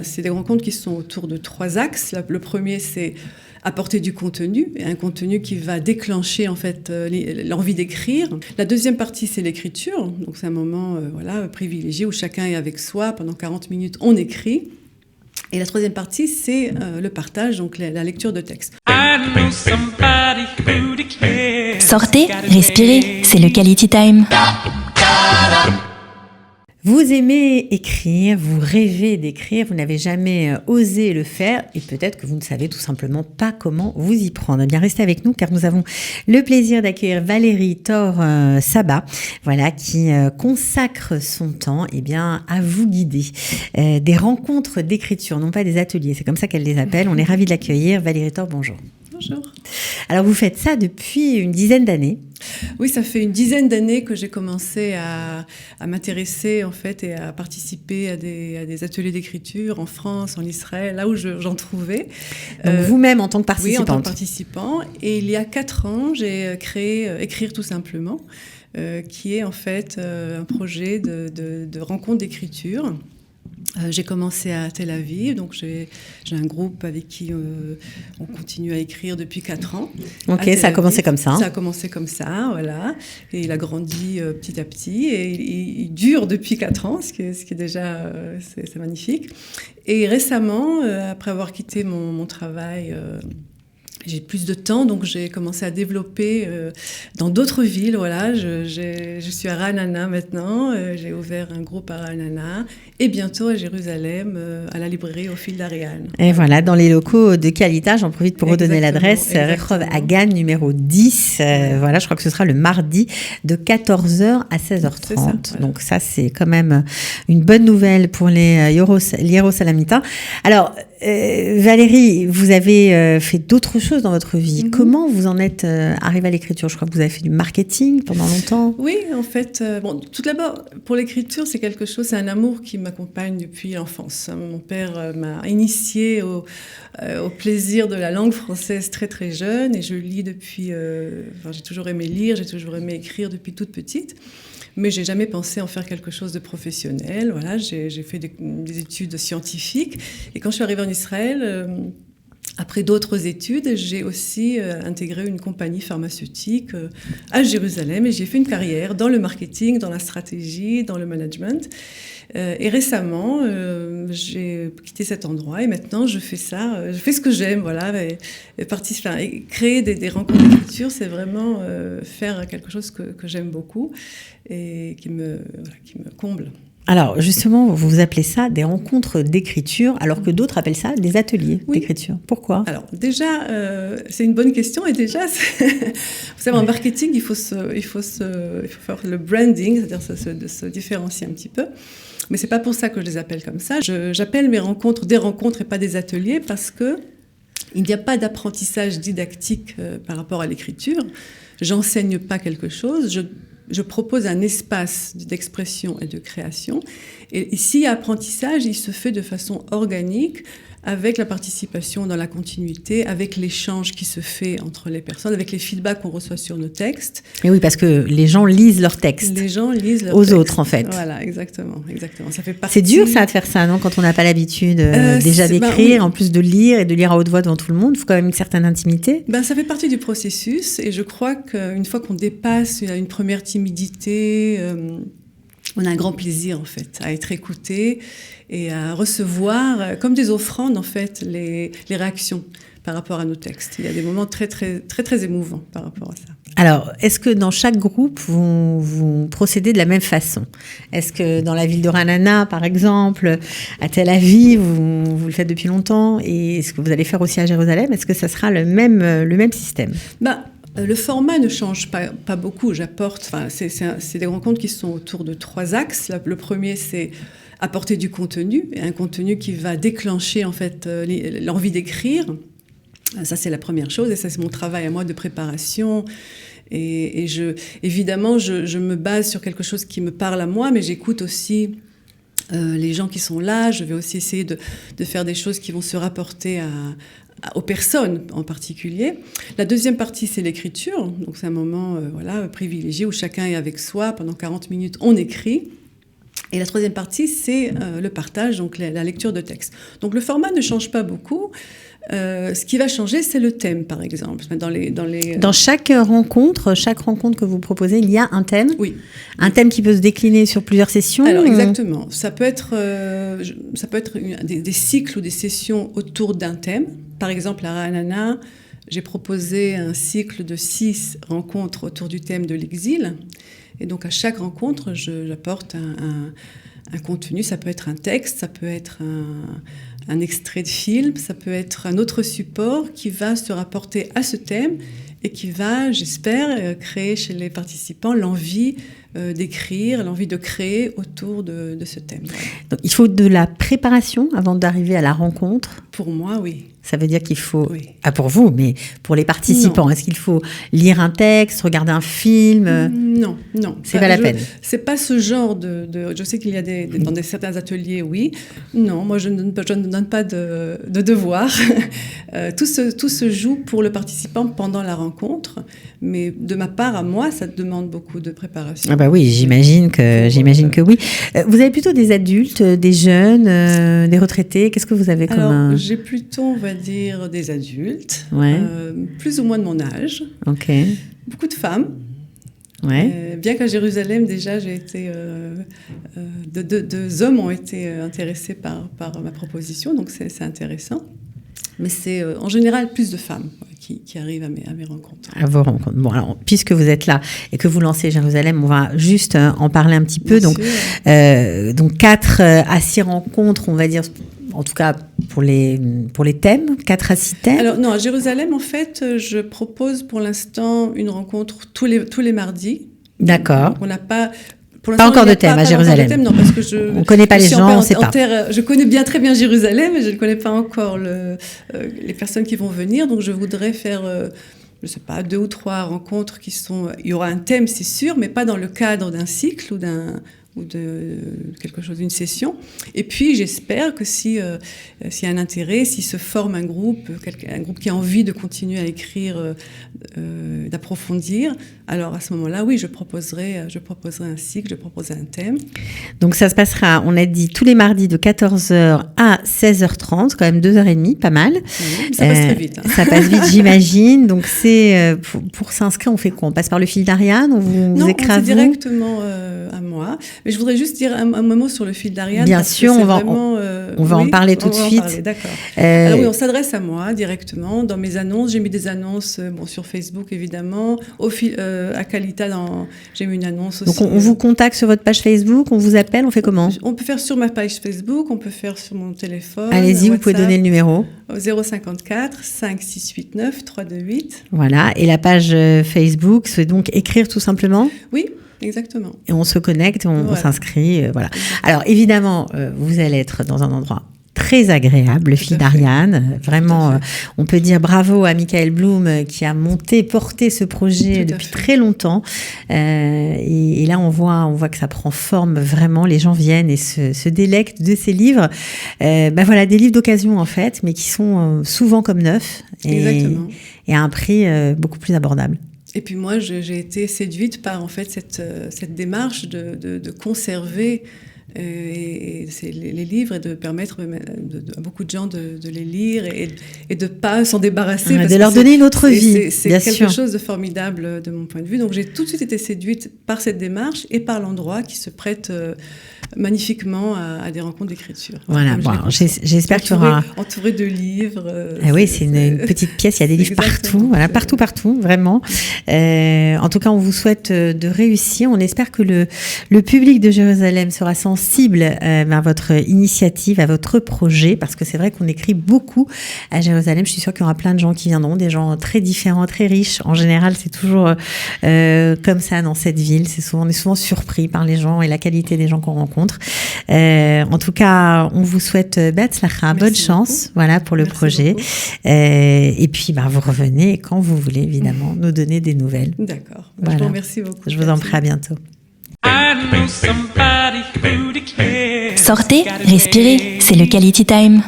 c'est des rencontres qui sont autour de 3 axes. Le premier, c'est apporter du contenu, et un contenu qui va déclencher en fait l'envie d'écrire. La deuxième partie, c'est l'écriture. Donc c'est un moment privilégié où chacun est avec soi. Pendant 40 minutes, on écrit. Et la troisième partie, c'est le partage, donc la lecture de texte. Sortez, respirez, c'est le Quality Time. Vous aimez écrire, vous rêvez d'écrire, vous n'avez jamais osé le faire et peut-être que vous ne savez tout simplement pas comment vous y prendre. Eh bien, restez avec nous car nous avons le plaisir d'accueillir Valérie Thor-Sabat, qui consacre son temps à vous guider. Des rencontres d'écriture, non pas des ateliers, c'est comme ça qu'elle les appelle. On est ravis de l'accueillir. Valérie Thor, bonjour. Bonjour. Alors, vous faites ça depuis une dizaine d'années. Oui, ça fait une dizaine d'années que j'ai commencé à m'intéresser en fait et à participer à des ateliers d'écriture en France, en Israël, là où j'en trouvais. Donc vous-même en tant que participante. Oui, en tant que participant. Et il y a 4 ans, j'ai créé Écrire tout simplement, qui est en fait un projet de rencontre d'écriture. J'ai commencé à Tel Aviv, donc j'ai un groupe avec qui on continue à écrire depuis 4 ans. Ok, ça a commencé comme ça. Ça a commencé comme ça, voilà. Et il a grandi petit à petit et il dure depuis 4 ans, ce qui est déjà c'est magnifique. Et récemment, après avoir quitté mon travail, j'ai plus de temps, donc j'ai commencé à développer dans d'autres villes. Voilà, je suis à Ra'anana maintenant. J'ai ouvert un groupe à Ra'anana et bientôt à Jérusalem, à la librairie Au fil d'Ariane. Et voilà, dans les locaux de Qualita, j'en profite pour redonner l'adresse. Rekhov Hagan, numéro 10. Voilà, je crois que ce sera le mardi de 14h à 16h30. Voilà. Donc ça, c'est quand même une bonne nouvelle pour les Yerushalamites. Alors, Valérie, vous avez fait d'autres choses dans votre vie. Comment vous en êtes arrivée à l'écriture ? Je crois que vous avez fait du marketing pendant longtemps. Oui, en fait, tout d'abord, pour l'écriture, c'est un amour qui m'accompagne depuis l'enfance. Mon père m'a initiée au plaisir de la langue française très très jeune et je lis depuis... j'ai toujours aimé lire, j'ai toujours aimé écrire depuis toute petite. Mais j'ai jamais pensé en faire quelque chose de professionnel. Voilà, j'ai fait des études scientifiques. Et quand je suis arrivée en Israël, après d'autres études, j'ai aussi intégré une compagnie pharmaceutique à Jérusalem. Et j'ai fait une carrière dans le marketing, dans la stratégie, dans le management. Et récemment, j'ai quitté cet endroit et maintenant je fais ça. Je fais ce que j'aime, voilà. Et créer des rencontres d'écriture, c'est vraiment faire quelque chose que j'aime beaucoup et qui me comble. Alors justement, vous appelez ça des rencontres d'écriture, alors que d'autres appellent ça des ateliers d'écriture. Pourquoi ? Alors déjà, c'est une bonne question et déjà, vous savez, en marketing, il faut faire le branding, c'est-à-dire se différencier un petit peu. Mais c'est pas pour ça que je les appelle comme ça. J'appelle mes rencontres des rencontres et pas des ateliers parce que il n'y a pas d'apprentissage didactique par rapport à l'écriture. J'enseigne pas quelque chose. Je propose un espace d'expression et de création. Et s'il y a apprentissage, il se fait de façon organique, avec la participation dans la continuité, avec l'échange qui se fait entre les personnes, avec les feedbacks qu'on reçoit sur nos textes. Et oui, parce que les gens lisent leurs textes. Les gens lisent leurs aux textes. Autres, en fait. Voilà, exactement. Ça fait partie... C'est dur, ça, de faire ça, non ? Quand on n'a pas l'habitude déjà d'écrire, oui. En plus de lire et de lire à haute voix devant tout le monde, il faut quand même une certaine intimité. Ça fait partie du processus. Et je crois qu'une fois qu'on dépasse une première timidité... on a un grand plaisir, en fait, à être écouté et à recevoir, comme des offrandes, en fait, les réactions par rapport à nos textes. Il y a des moments très, très, très, très émouvants par rapport à ça. Alors, est-ce que dans chaque groupe, vous procédez de la même façon ? Est-ce que dans la ville de Ra'anana, par exemple, à Tel Aviv, vous le faites depuis longtemps ? Et est-ce que vous allez faire aussi à Jérusalem ? Est-ce que ça sera le même système ? Le format ne change pas beaucoup. J'apporte, c'est des rencontres qui sont autour de 3 axes. Le premier, c'est apporter du contenu, et un contenu qui va déclencher en fait l'envie d'écrire. Ça, c'est la première chose, et ça, c'est mon travail à moi de préparation. Et évidemment, je me base sur quelque chose qui me parle à moi, mais j'écoute aussi les gens qui sont là. Je vais aussi essayer de faire des choses qui vont se rapporter aux personnes en particulier. La deuxième partie, c'est l'écriture. Donc, c'est un moment privilégié où chacun est avec soi. Pendant 40 minutes, on écrit. Et la troisième partie, c'est le partage, donc la lecture de texte. Donc le format ne change pas beaucoup. Ce qui va changer, c'est le thème, par exemple. Dans chaque rencontre que vous proposez, il y a un thème. Oui. Un thème qui peut se décliner sur plusieurs sessions. Alors exactement. Ça peut être des cycles ou des sessions autour d'un thème. Par exemple, à Ra'anana, j'ai proposé un cycle de 6 rencontres autour du thème de l'exil. Et donc à chaque rencontre, j'apporte un contenu. Ça peut être un texte, ça peut être un extrait de film, ça peut être un autre support qui va se rapporter à ce thème et qui va, j'espère, créer chez les participants l'envie d'écrire, l'envie de créer autour de ce thème. Voilà. Donc, il faut de la préparation avant d'arriver à la rencontre. Pour moi, oui. Ça veut dire qu'il faut, oui. Pour vous, mais pour les participants, est-ce qu'il faut lire un texte, regarder un film? Non. C'est pas la peine. C'est pas ce genre je sais qu'il y a dans certains ateliers, oui. Non, moi je ne donne pas de devoir. Tout se joue pour le participant pendant la rencontre, mais de ma part à moi, ça demande beaucoup de préparation. Ah bah oui, j'imagine que oui. Vous avez plutôt des adultes, des jeunes, des retraités. Qu'est-ce que vous avez comme... Alors, j'ai plutôt, on va dire, des adultes, plus ou moins de mon âge. Ok. Beaucoup de femmes. Ouais. Bien qu'à Jérusalem, déjà, j'ai été... deux hommes ont été intéressés par ma proposition, donc c'est intéressant. Mais c'est en général plus de femmes qui arrivent à mes rencontres. À vos rencontres. Bon, alors, puisque vous êtes là et que vous lancez Jérusalem, on va juste en parler un petit peu. Donc 4 à 6 rencontres, on va dire, en tout cas pour les thèmes, 4 à 6 thèmes. Alors non, à Jérusalem, en fait, je propose pour l'instant une rencontre tous les mardis. Donc, on n'a pas... Pas encore de thème à Jérusalem. Non, parce que on ne connaît pas les gens, on ne sait pas. Je connais très bien Jérusalem, mais je ne connais pas encore les personnes qui vont venir. Donc, je voudrais faire, je ne sais pas, 2 ou 3 rencontres qui sont... Il y aura un thème, c'est sûr, mais pas dans le cadre d'un cycle ou de quelque chose, d'une session. Et puis, j'espère que s'il y a un intérêt, s'il se forme un groupe qui a envie de continuer à écrire, d'approfondir, alors à ce moment-là, oui, je proposerai un cycle, je proposerai un thème. Donc, ça se passera, on a dit, tous les mardis de 14h à 16h30, quand même 2h30, pas mal. Oui, ça passe très vite. Ça passe vite, j'imagine. Donc, c'est pour s'inscrire, on fait quoi? On passe par le fil d'Ariane? Non, c'est directement à moi. Mais je voudrais juste dire un mot sur le fil d'Ariane. Bien sûr, on va en parler tout de suite. D'accord. Alors oui, on s'adresse à moi directement. Dans mes annonces, j'ai mis des annonces sur Facebook, évidemment. À Kalita, j'ai mis une annonce aussi. Donc on vous contacte sur votre page Facebook, on vous appelle, on fait comment? On peut faire sur ma page Facebook, on peut faire sur mon téléphone. Allez-y, vous pouvez donner le numéro. 054 5689 328. Voilà, et la page Facebook, c'est donc écrire tout simplement? Oui. Exactement. Et on se connecte, on s'inscrit, voilà. Alors évidemment, vous allez être dans un endroit très agréable, le fil d'Ariane. Vraiment, on peut dire bravo à Michael Blum qui a porté ce projet depuis très longtemps. Et là, on voit que ça prend forme vraiment. Les gens viennent et se délectent de ces livres. Voilà, des livres d'occasion en fait, mais qui sont souvent comme neufs et à un prix beaucoup plus abordable. Et puis moi, j'ai été séduite par en fait cette démarche de conserver les livres et de permettre à beaucoup de gens de les lire et de pas s'en débarrasser. De leur donner une autre vie, c'est quelque chose de formidable de mon point de vue. Donc j'ai tout de suite été séduite par cette démarche et par l'endroit qui se prête magnifiquement à des rencontres d'écriture. Voilà, j'espère qu'il y aura... Entouré de livres. Oui, c'est une petite pièce, il y a des livres partout, voilà, partout, vraiment. En tout cas, on vous souhaite de réussir. On espère que le public de Jérusalem sera sensible à votre initiative, à votre projet, parce que c'est vrai qu'on écrit beaucoup à Jérusalem. Je suis sûre qu'il y aura plein de gens qui viendront, des gens très différents, très riches. En général, c'est toujours comme ça dans cette ville. On est souvent surpris par les gens et la qualité des gens qu'on rencontre. En tout cas, on vous souhaite Betzlacha, bonne chance, voilà, pour le projet. Et puis, vous revenez quand vous voulez, évidemment, nous donner des nouvelles. D'accord. Voilà. Je vous remercie beaucoup. Je vous en prie, à bientôt. Sortez, respirez, c'est le Quality Time.